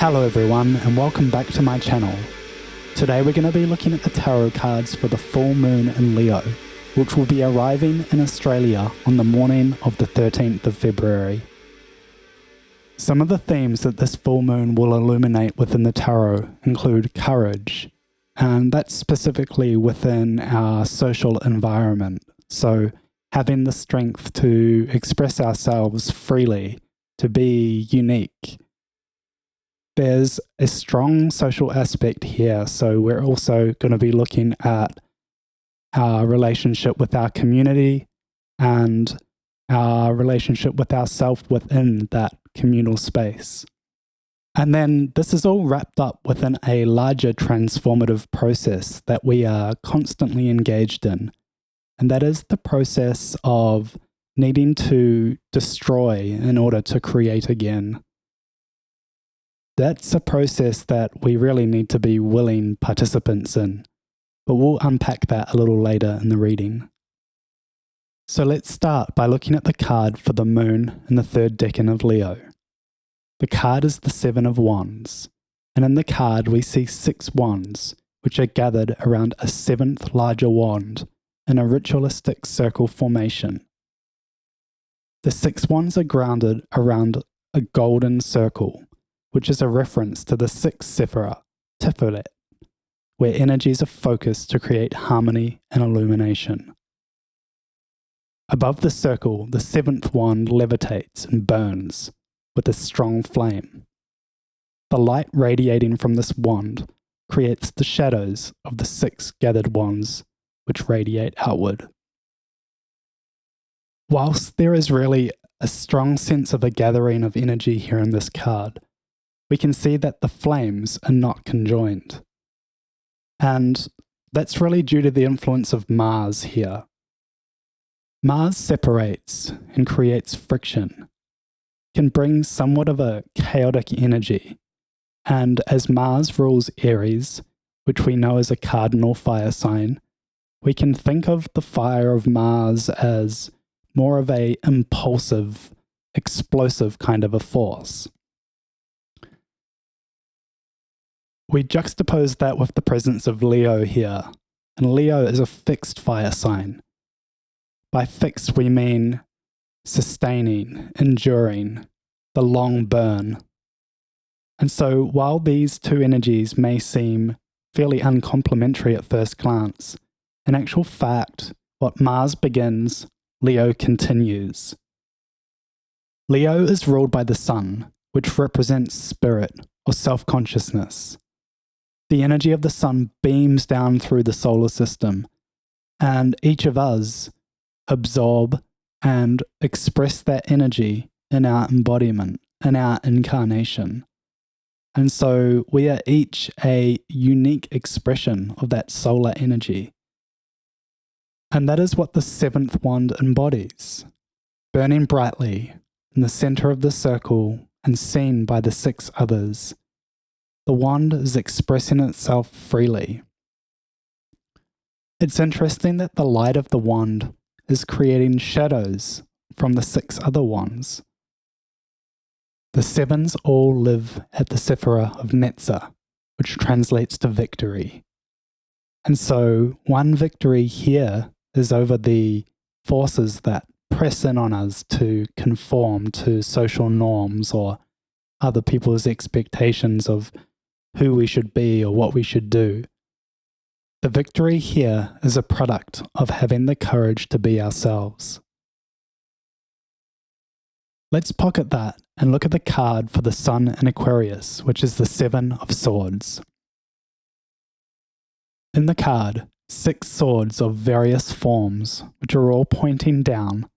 Hello everyone and welcome back to my channel. Today we're going to be looking at the tarot cards for the full moon in Leo, which will be arriving in Australia on the morning of the 13th of February. Some of the themes that this full moon will illuminate within the tarot include courage, and that's specifically within our social environment. So having the strength to express ourselves freely, to be unique. There's a strong social aspect here, so we're also going to be looking at our relationship with our community and our relationship with ourself within that communal space. And then this is all wrapped up within a larger transformative process that we are constantly engaged in, and that is the process of needing to destroy in order to create again. That's a process that we really need to be willing participants in, but we'll unpack that a little later in the reading. So let's start by looking at the card for the moon in the third decan of Leo. The card is the Seven of Wands, and in the card we see 6 wands, which are gathered around a 7th larger wand in a ritualistic circle formation. The 6 wands are grounded around a golden circle, which is a reference to the 6th Sephirah, Tiferet, where energies are focused to create harmony and illumination. Above the circle, the 7th wand levitates and burns with a strong flame. The light radiating from this wand creates the shadows of the 6 gathered wands, which radiate outward. Whilst there is really a strong sense of a gathering of energy here in this card, we can see that the flames are not conjoined. And that's really due to the influence of Mars here. Mars separates and creates friction, can bring somewhat of a chaotic energy, and as Mars rules Aries, which we know is a cardinal fire sign, we can think of the fire of Mars as more of a impulsive, explosive kind of a force. We juxtapose that with the presence of Leo here, and Leo is a fixed fire sign. By fixed we mean sustaining, enduring, the long burn. And so while these two energies may seem fairly uncomplementary at first glance, in actual fact, what Mars begins, Leo continues. Leo is ruled by the sun, which represents spirit or self-consciousness. The energy of the sun beams down through the solar system, and each of us absorb and express that energy in our embodiment, in our incarnation. And so we are each a unique expression of that solar energy. And that is what the 7th wand embodies, burning brightly in the center of the circle and seen by the 6 others. The wand is expressing itself freely. It's interesting that the light of the wand is creating shadows from the 6 other wands. The 7s all live at the Sephirah of Netzah, which translates to victory. And so one victory here is over the forces that press in on us to conform to social norms or other people's expectations of who we should be or what we should do. The victory here is a product of having the courage to be ourselves. Let's pocket that and look at the card for the Sun in Aquarius, which is the 7 of Swords. In the card, 6 swords of various forms, which are all pointing down,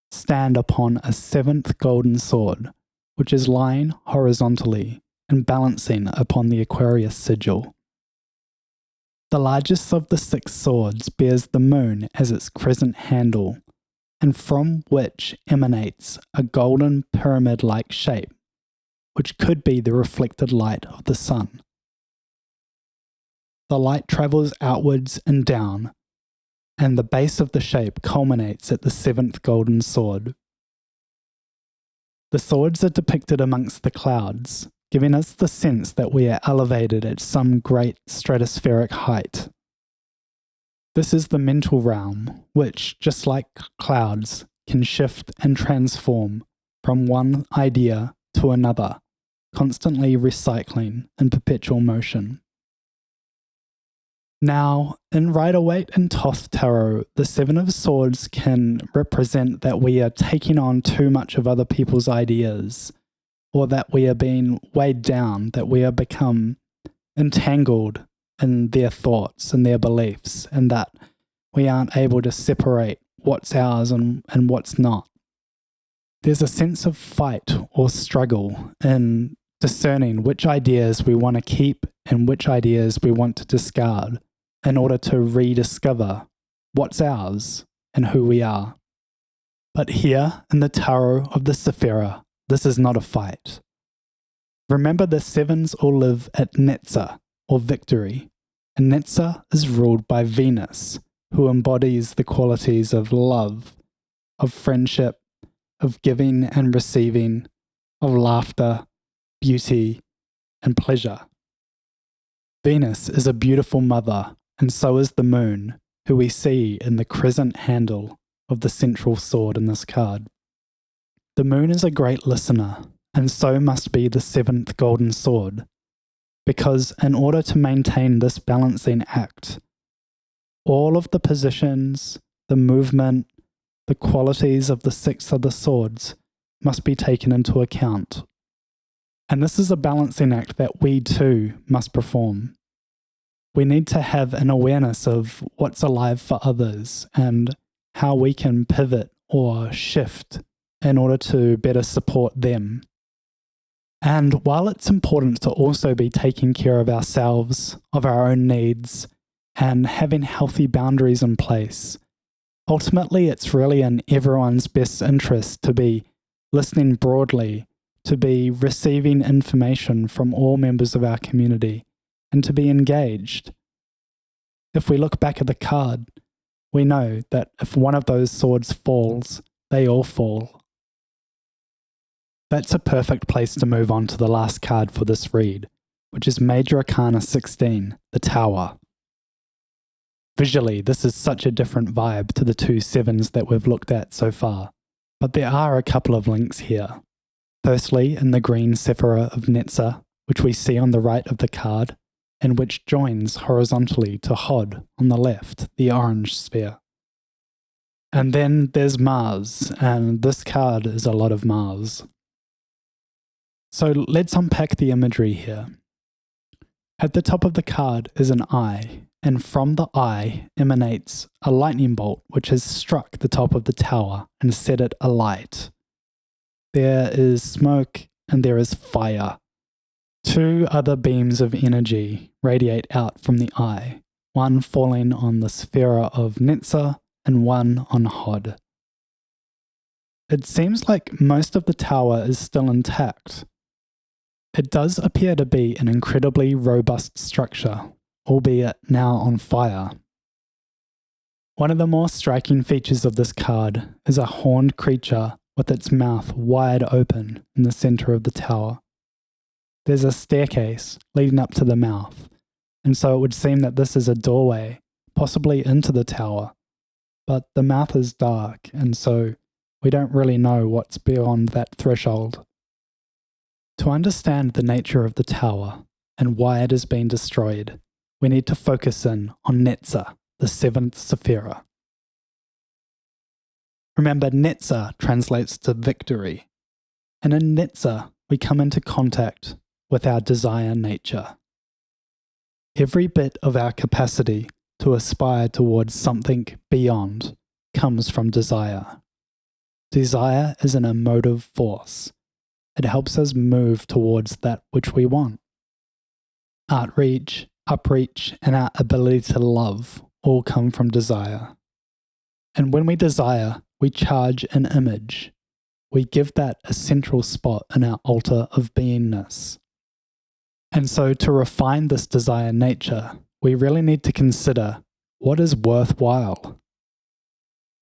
stand upon a 7th golden sword, which is lying horizontally and balancing upon the Aquarius sigil. The largest of the 6 swords bears the moon as its crescent handle, and from which emanates a golden pyramid-like shape, which could be the reflected light of the sun. The light travels outwards and down, and the base of the shape culminates at the 7th golden sword. The swords are depicted amongst the clouds, giving us the sense that we are elevated at some great stratospheric height. This is the mental realm, which, just like clouds, can shift and transform from one idea to another, constantly recycling in perpetual motion. Now, in Rider-Waite and Thoth Tarot, the Seven of Swords can represent that we are taking on too much of other people's ideas, or that we are being weighed down, that we are become entangled in their thoughts and their beliefs, and that we aren't able to separate what's ours and what's not. There's a sense of fight or struggle in discerning which ideas we want to keep and which ideas we want to discard in order to rediscover what's ours and who we are. But here in the Tarot of the Sephira, this is not a fight. Remember, the sevens all live at Netza, or victory, and Netza is ruled by Venus, who embodies the qualities of love, of friendship, of giving and receiving, of laughter, beauty, and pleasure. Venus is a beautiful mother, and so is the moon, who we see in the crescent handle of the central sword in this card. The moon is a great listener, and so must be the seventh golden sword, because in order to maintain this balancing act, all of the positions, the movement, the qualities of the six other swords must be taken into account. And this is a balancing act that we too must perform. We need to have an awareness of what's alive for others and how we can pivot or shift in order to better support them. And while it's important to also be taking care of ourselves, of our own needs, and having healthy boundaries in place, ultimately it's really in everyone's best interest to be listening broadly, to be receiving information from all members of our community, and to be engaged. If we look back at the card, we know that if one of those swords falls, they all fall. That's a perfect place to move on to the last card for this read, which is Major Arcana 16, the Tower. Visually, this is such a different vibe to the two sevens that we've looked at so far, but there are a couple of links here. Firstly, in the green Sephira of Netza, which we see on the right of the card, and which joins horizontally to Hod on the left, the orange sphere. And then there's Mars, and this card is a lot of Mars. So let's unpack the imagery here. At the top of the card is an eye, and from the eye emanates a lightning bolt which has struck the top of the tower and set it alight. There is smoke and there is fire. Two other beams of energy radiate out from the eye, one falling on the Sephira of Netza and one on Hod. It seems like most of the tower is still intact. It does appear to be an incredibly robust structure, albeit now on fire. One of the more striking features of this card is a horned creature with its mouth wide open in the center of the tower. There's a staircase leading up to the mouth, and so it would seem that this is a doorway, possibly into the tower, but the mouth is dark, and so we don't really know what's beyond that threshold. To understand the nature of the tower and why it has been destroyed, we need to focus in on Netza, the seventh Sephira. Remember, Netza translates to victory, and in Netza we come into contact with our desire nature. Every bit of our capacity to aspire towards something beyond comes from desire. Desire is an emotive force. It helps us move towards that which we want. Outreach, upreach, and our ability to love all come from desire. And when we desire, we charge an image. We give that a central spot in our altar of beingness. And so to refine this desire nature, we really need to consider what is worthwhile.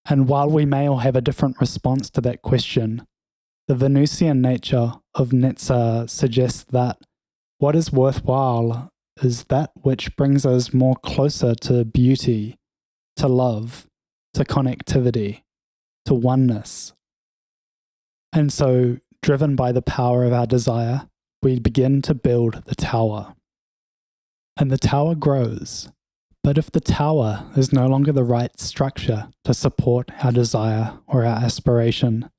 And while we may all have a different response to that question, The Venusian nature of Nietzsche suggests that what is worthwhile is that which brings us more closer to beauty, to love, to connectivity, to oneness. And so, driven by the power of our desire, we begin to build the tower. And the tower grows. But if the tower is no longer the right structure to support our desire or our aspiration,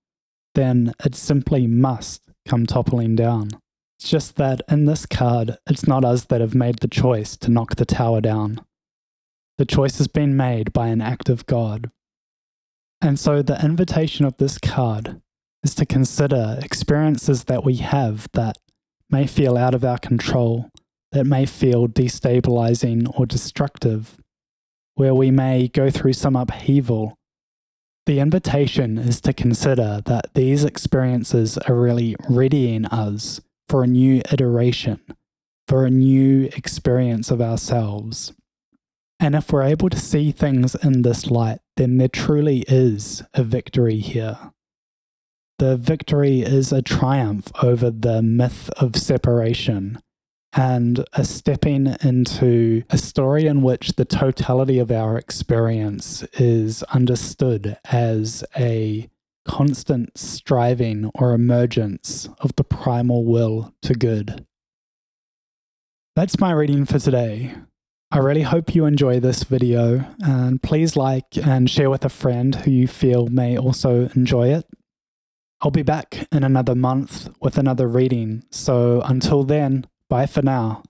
then it simply must come toppling down. It's just that in this card, it's not us that have made the choice to knock the tower down. The choice has been made by an act of God. And so the invitation of this card is to consider experiences that we have that may feel out of our control, that may feel destabilizing or destructive, where we may go through some upheaval. The invitation is to consider that these experiences are really readying us for a new iteration, for a new experience of ourselves. And if we're able to see things in this light, then there truly is a victory here. The victory is a triumph over the myth of separation and a stepping into a story in which the totality of our experience is understood as a constant striving or emergence of the primal will to good. That's my reading for today. I really hope you enjoy this video, and please like and share with a friend who you feel may also enjoy it. I'll be back in another month with another reading, so until then, bye for now.